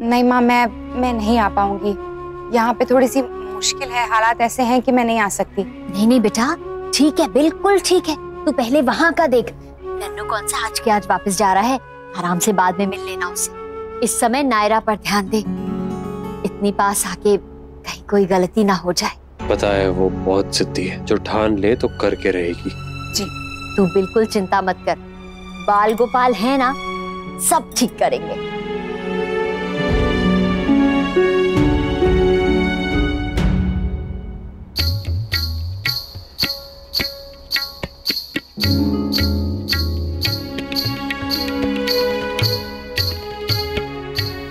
नहीं माँ, मैं नहीं आ पाऊंगी। यहाँ पे थोड़ी सी मुश्किल है, हालात ऐसे हैं कि मैं नहीं आ सकती। नहीं नहीं बेटा, ठीक है, बिल्कुल ठीक है। तू पहले वहाँ का देख। नन्नू कौन सा आज के आज वापस जा रहा है, आराम से बाद में मिल लेना उसे। इस समय नायरा पर ध्यान दे, इतनी पास आके कहीं कोई गलती ना हो जाए। पता है वो बहुत जिद्दी है, जो ठान ले तो करके रहेगी। जी, तू बिल्कुल चिंता मत कर, बाल गोपाल है ना, सब ठीक करेंगे।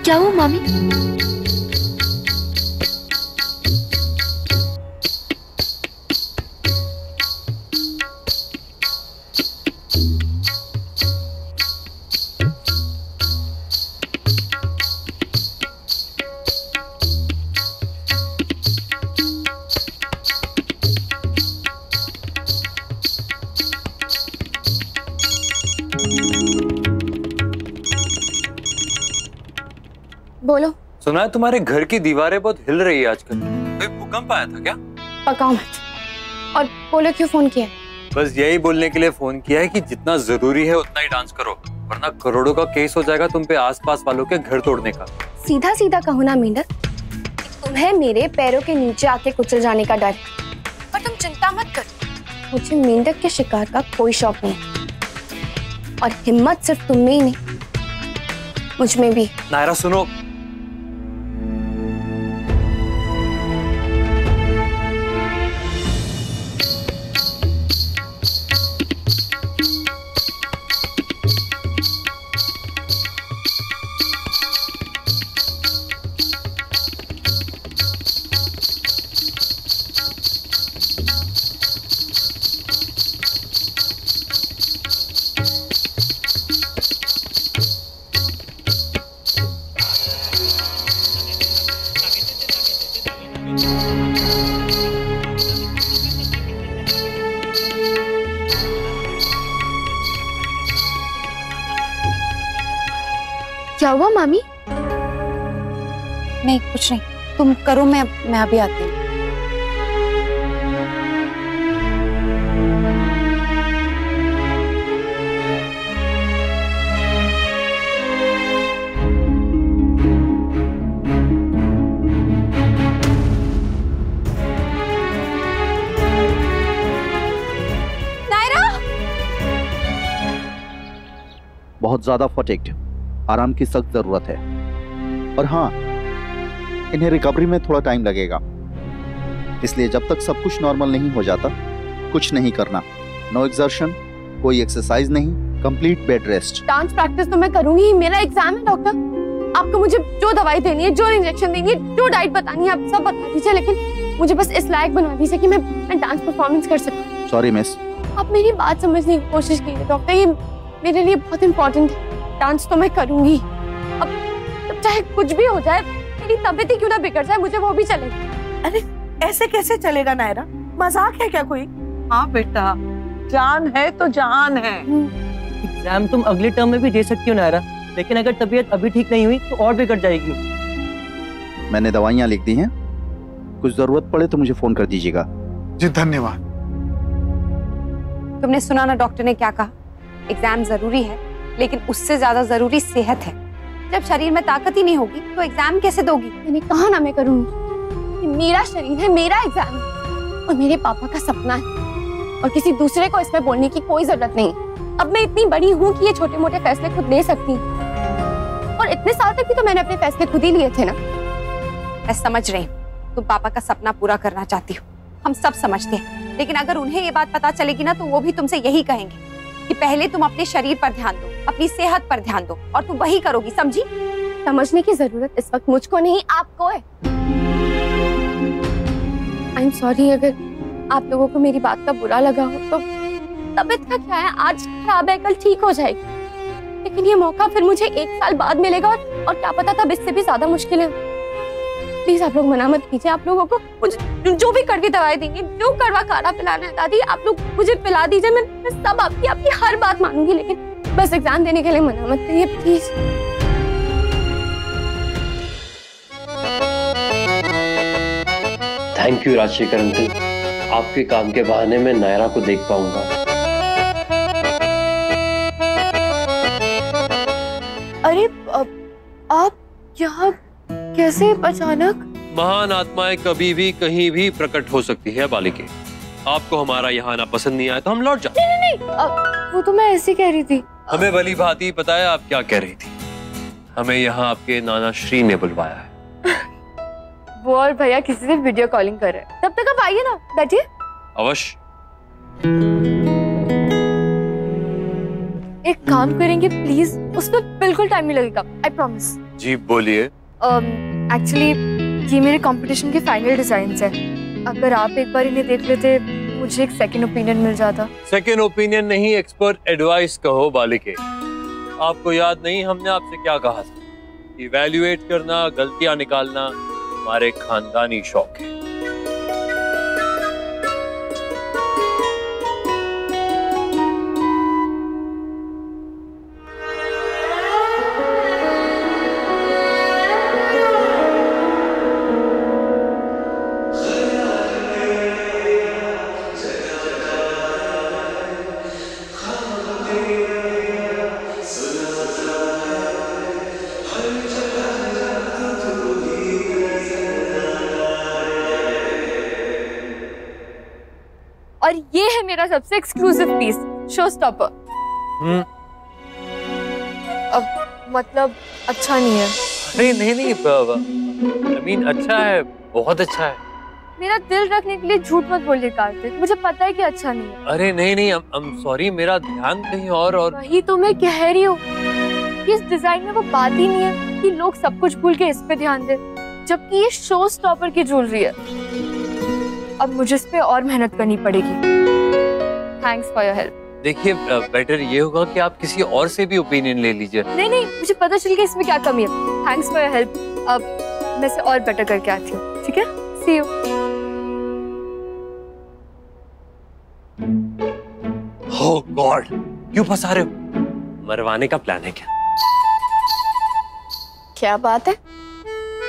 क्या हुआ मामी? बोलो। सुना है तुम्हारे घर की दीवारें बहुत हिल रही है आजकल, कोई भूकंप आया था क्या? पकाओ मत। और बोलो क्यों फोन किया? बस यही बोलने के लिए फोन किया है कि जितना जरूरी है उतना ही डांस करो, वरना करोड़ों का केस हो जाएगा तुम पे आसपास वालों के घर तोड़ने का। सीधा सीधा कहो ना मेंढक, तुम्हें मेरे पैरों के नीचे आके कुचल जाने का डर। पर तुम चिंता मत करो, मुझे मेंढक के शिकार का कोई शौक नहीं, और हिम्मत सिर्फ तुम में ही नहीं, मुझ में भी। नायरा सुनो, क्या हुआ मामी? नहीं कुछ नहीं, तुम करो, मैं अभी आती हूँ। बहुत ज्यादा फटीग्ड, आराम की सख्त जरूरत है। और हाँ, इन्हें रिकवरी में थोड़ा टाइम लगेगा, इसलिए जब तक सब कुछ नॉर्मल नहीं हो जाता कुछ नहीं करना। नो एक्सर्शन, कोई एक्सरसाइज नहीं, complete bed rest. Dance practice तो मैं करूंगी ही, मेरा एग्जाम है डॉक्टर। आपको मुझे जो दवाई देनी है, जो इंजेक्शन देनी है, जो डाइट बतानी है, आप सब बता दीजिए, लेकिन मुझे बस इस लायक बनवा दीजिए कि मैं डांस परफॉर्मेंस कर सकूं। सॉरी मिस, आप मेरी बात समझने की कोशिश कीजिए डॉक्टर, ये मेरे लिए बहुत इंपॉर्टेंट है। डांस तो मैं करूंगी, अब चाहे कुछ भी हो जाए, मेरी तबीयत ही क्यों ना बिगड़ जाए, मुझे वो भी चलेगा। अरे ऐसे कैसे चलेगा नायरा, मजाक है क्या कोई? हाँ बेटा, जान है तो जान है। एग्जाम तुम अगले टर्म में भी दे सकती हो नायरा, लेकिन अगर तबीयत अभी ठीक नहीं हुई तो और बिगड़ जाएगी। मैंने दवाइयाँ लिख दी हैं, कुछ जरूरत पड़े तो मुझे फोन कर दीजिएगा। जी धन्यवाद। तुमने सुना ना डॉक्टर ने क्या कहा? एग्जाम जरूरी है, लेकिन उससे ज्यादा जरूरी सेहत है। जब शरीर में ताकत ही नहीं होगी तो एग्जाम कैसे दोगी? मैंने कहा ना मैं करूंगी, मेरा शरीर है, मेरा एग्जाम है, और मेरे पापा का सपना है, और किसी दूसरे को इसमें बोलने की कोई जरूरत नहीं। अब मैं इतनी बड़ी हूँ कि ये छोटे मोटे फैसले खुद ले सकती हूँ, और इतने साल तक भी तो मैंने अपने फैसले खुद ही लिए थे ना। मैं समझ रही हूँ, तुम पापा का सपना पूरा करना चाहती हो, हम सब समझते हैं, लेकिन अगर उन्हें ये बात पता चलेगी ना तो वो भी तुमसे यही कहेंगे कि पहले तुम अपने शरीर पर ध्यान दो, अपनी सेहत पर ध्यान दो, और तुम वही करोगी, समझी? समझने की जरूरत इस वक्त मुझको नहीं, आपको है। आई एम सॉरी अगर आप लोगों को मेरी बात का बुरा लगा हो, तो तबीयत का क्या है, आज खराब है कल ठीक हो जाएगी, लेकिन ये मौका फिर मुझे 1 साल बाद मिलेगा, और क्या पता तब इससे भी ज्यादा मुश्किल है। प्लीज आप लोग मना मत कीजिए, आप लोगों को मुझे जो भी कड़वी दवाई देंगे, जो कड़वा काढ़ा पिलाना है दादी, आप लोग मुझे पिला दीजिए, मैं सब आपकी हर बात मानूंगी, लेकिन बस एग्जाम देने के लिए मना मत करिए please. Thank you Rajshekhar uncle, आपके काम के बहाने मैं नायरा को देख पाऊंगा। अरे आप यहाँ कैसे अचानक? महान आत्माएं कभी भी कहीं भी प्रकट हो सकती है बालिके। आपको हमारा यहाँ आना पसंद नहीं आया तो हम लौट जाते। नहीं, वो तो मैं ऐसे कह रही थी। हमें भली भांति पता है आप क्या कह रही थी। हमें यहाँ आपके नाना श्री ने बुलवाया है। वो और भैया किसी से वीडियो कॉलिंग कर रहे हैं। तब तक आप आइए ना, बैठिए। अवश्य। एक काम करेंगे प्लीज, उस पर बिल्कुल टाइम नहीं लगेगा, आई प्रॉमिस। जी बोलिए। एक्चुअली ये मेरे कंपटीशन के फाइनल डिजाइन्स हैं। अगर आप एक बार इन्हें देख लेते, मुझे एक सेकंड ओपिनियन मिल जाता। सेकंड ओपिनियन नहीं, एक्सपर्ट एडवाइस कहो बालिके। आपको याद नहीं हमने आपसे क्या कहा था? इवैल्यूएट करना, गलतियां निकालना हमारे खानदानी शौक है। और ये है मेरा सबसे एक्सक्लूसिव पीस, शो स्टॉपर। अब मतलब अच्छा नहीं है। नहीं, I mean, अच्छा है, बहुत अच्छा है। मेरा दिल रखने के लिए झूठ मत बोलिए कार्तिक, मुझे पता है कि अच्छा नहीं है। अरे नहीं, सॉरी, मेरा ध्यान कहीं और। वही तो मैं कह रही हूँ, इस डिजाइन में वो बात ही नहीं है कि लोग सब कुछ भूल के इस पे ध्यान दें, जबकि ये शो स्टॉपर की ज्वेलरी है। अब मुझे इस पे और मेहनत करनी पड़ेगी। Thanks for your help. देखिए, बेटर ये होगा कि आप किसी और से भी ओपिनियन ले लीजिए। नहीं, मुझे पता चल गया इसमें क्या कमी है। Thanks for your help. अब मैं इसे और बेटर करके आती हूँ, ठीक है? सी यू। ओह गॉड, क्यों फंसा रहे हो? मरवाने का प्लान है क्या? क्या बात है,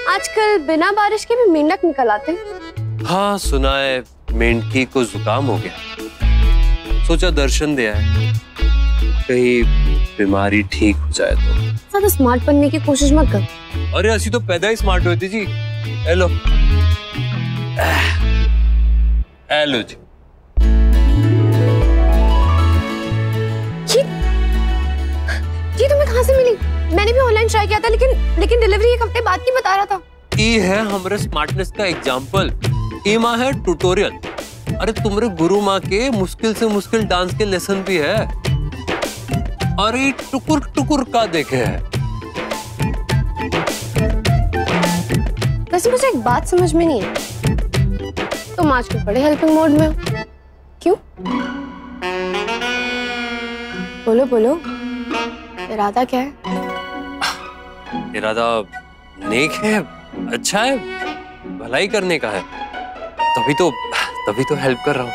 आजकल बिना बारिश के भी मेंढक निकल आते हैं। हाँ, सुना है मेंढकी को जुकाम हो गया, सोचा दर्शन दे आए, कहीं बीमारी ठीक हो जाए तो। ज्यादा स्मार्ट बनने की कोशिश मत कर। अरे असी तो पैदा ही स्मार्ट होती जी। हेलो हेलो जी। ये तुम्हें कहाँ से मिली? मैंने भी ऑनलाइन ट्राई किया था, लेकिन डिलीवरी एक हफ्ते बाद की बता रहा था। ये है हमारे स्मार्टनेस का एग्जाम्पल, ईमा है ट्यूटोरियल। अरे तुम्हारे गुरु माँ के मुश्किल से मुश्किल डांस के लेसन भी है। अरे टुकुर टुकुर का देखे है। वैसे मुझे एक बात समझ में नहीं है, तुम आजकल बड़े हेल्पिंग मोड में हो, क्यों? बोलो, इरादा क्या है? इरादा नेक है, अच्छा है, भलाई करने का है, तभी तो हेल्प कर रहा हूँ।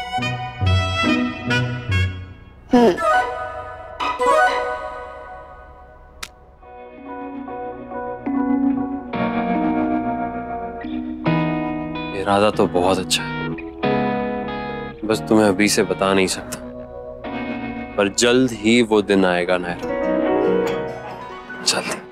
इरादा तो बहुत अच्छा है, बस तुम्हें अभी से बता नहीं सकता, पर जल्द ही वो दिन आएगा नायरा, जल्दी।